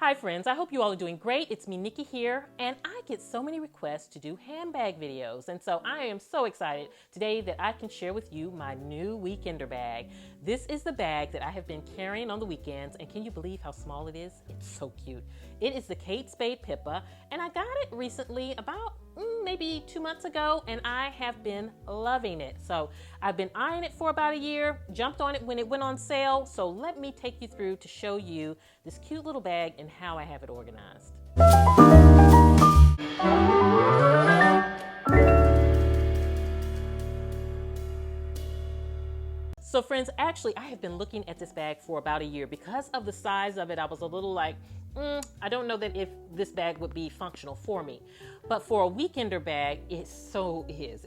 Hi friends, I hope you all are doing great. It's me, Nikki here, and I get so many requests to do handbag videos, and so I am so excited today that I can share with you my new weekender bag. This is the bag that I have been carrying on the weekends, and can you believe how small it is? It's so cute. It is the Kate Spade Pippa, and I got it recently about maybe 2 months ago, and I have been loving it. So I've been eyeing it for about a year, jumped on it when it went on sale. So let me take you through to show you this cute little bag and how I have it organized. So friends, actually I have been looking at this bag for about a year. Because of the size of it, I was a little like, I don't know that if this bag would be functional for me. But for a weekender bag, it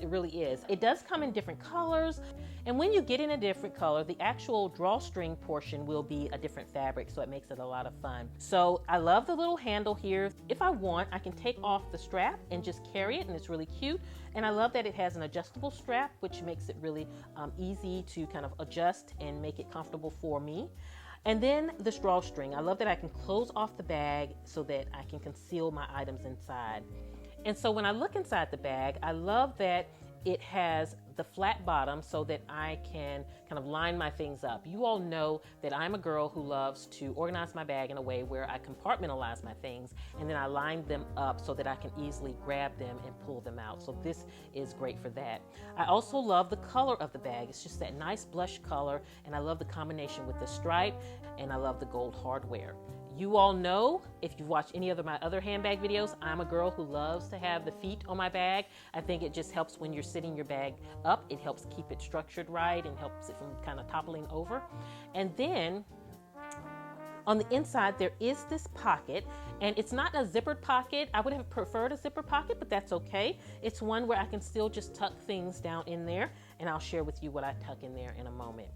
really is. It does come in different colors. And when you get in a different color, the actual drawstring portion will be a different fabric, so it makes it a lot of fun. So I love the little handle here. If I want, I can take off the strap and just carry it, and it's really cute. And I love that it has an adjustable strap, which makes it really easy to kind of adjust and make it comfortable for me. And then the drawstring. I love that I can close off the bag so that I can conceal my items inside. And so when I look inside the bag, I love that it has the flat bottom so that I can kind of line my things up. You all know that I'm a girl who loves to organize my bag in a way where I compartmentalize my things and then I line them up so that I can easily grab them and pull them out. So this is great for that. I also love the color of the bag. It's just that nice blush color, and I love the combination with the stripe, and I love the gold hardware. You all know, if you've watched any of my other handbag videos, I'm a girl who loves to have the feet on my bag. I think it just helps when you're sitting your bag up. It helps keep it structured right and helps it from kind of toppling over. And then on the inside, there is this pocket, and it's not a zippered pocket. I would have preferred a zipper pocket, but that's okay. It's one where I can still just tuck things down in there, and I'll share with you what I tuck in there in a moment.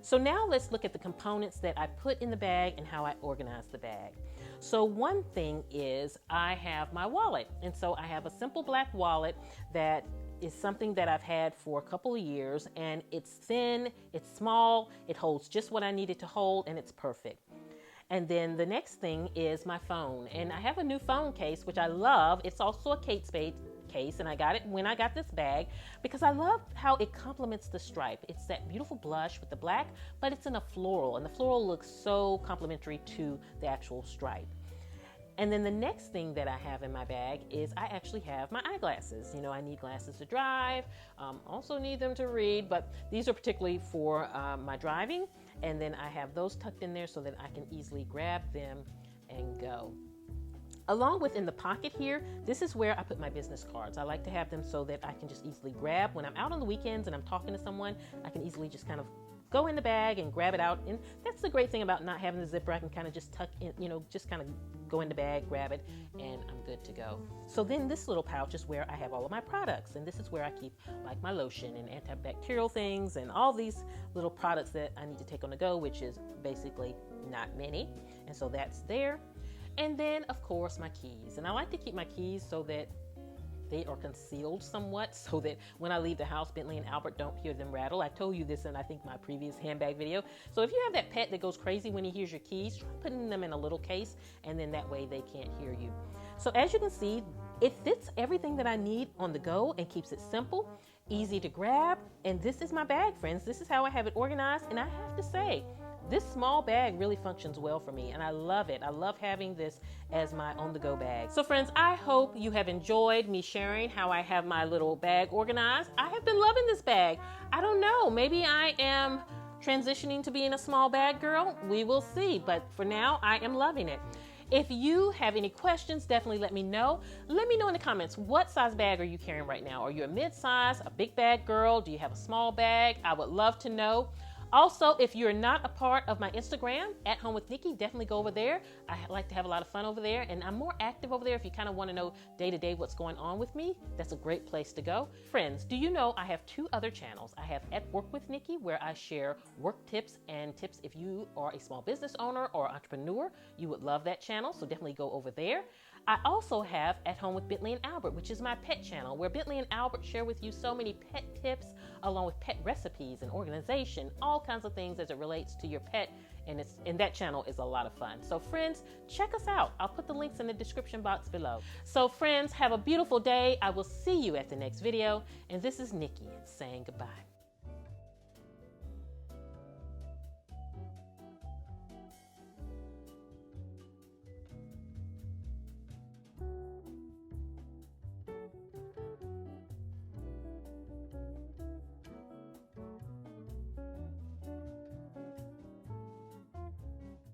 So now let's look at the components that I put in the bag and how I organize the bag. So one thing is I have my wallet. And so I have a simple black wallet that is something that I've had for a couple of years, and it's thin, it's small, it holds just what I need it to hold, and it's perfect. And then the next thing is my phone. And I have a new phone case, which I love. It's also a Kate Spade case, and I got it when I got this bag because I love how it complements the stripe. It's that beautiful blush with the black, but it's in a floral, and the floral looks so complementary to the actual stripe. And then the next thing that I have in my bag is I actually have my eyeglasses. You know, I need glasses to drive, also need them to read, but these are particularly for my driving. And then I have those tucked in there so that I can easily grab them and go. Along with in the pocket here, this is where I put my business cards. I like to have them so that I can just easily grab. When I'm out on the weekends and I'm talking to someone, I can easily just kind of go in the bag and grab it out. And that's the great thing about not having the zipper. I can kind of just tuck in, just kind of go in the bag, grab it, and I'm good to go. So then this little pouch is where I have all of my products. And this is where I keep like my lotion and antibacterial things and all these little products that I need to take on the go, which is basically not many. And so that's there. And then, of course, my keys. And I like to keep my keys so that they are concealed somewhat so that when I leave the house, Bentley and Albert don't hear them rattle. I told you this in, I think, my previous handbag video. So if you have that pet that goes crazy when he hears your keys, try putting them in a little case, and then that way they can't hear you. So as you can see, it fits everything that I need on the go and keeps it simple, easy to grab. And this is my bag, friends. This is how I have it organized. And I have to say, this small bag really functions well for me, and I love it. I love having this as my on-the-go bag. So friends, I hope you have enjoyed me sharing how I have my little bag organized. I have been loving this bag. I don't know, maybe I am transitioning to being a small bag girl. We will see, but for now, I am loving it. If you have any questions, definitely let me know. Let me know in the comments, what size bag are you carrying right now? Are you a mid-size, a big bag girl? Do you have a small bag? I would love to know. Also, if you're not a part of my Instagram, @HomeWithNikki, definitely go over there. I like to have a lot of fun over there, and I'm more active over there if you kind of want to know day-to-day what's going on with me. That's a great place to go. Friends, do you know I have 2 other channels? I have @WorkWithNikki, where I share work tips and tips if you are a small business owner or entrepreneur. You would love that channel, so definitely go over there. I also have At Home with Bentley and Albert, which is my pet channel, where Bentley and Albert share with you so many pet tips, along with pet recipes and organization, all kinds of things as it relates to your pet and that channel is a lot of fun. So friends, check us out. I'll put the links in the description box below. So friends, have a beautiful day. I will see you at the next video. And this is Nikki saying goodbye.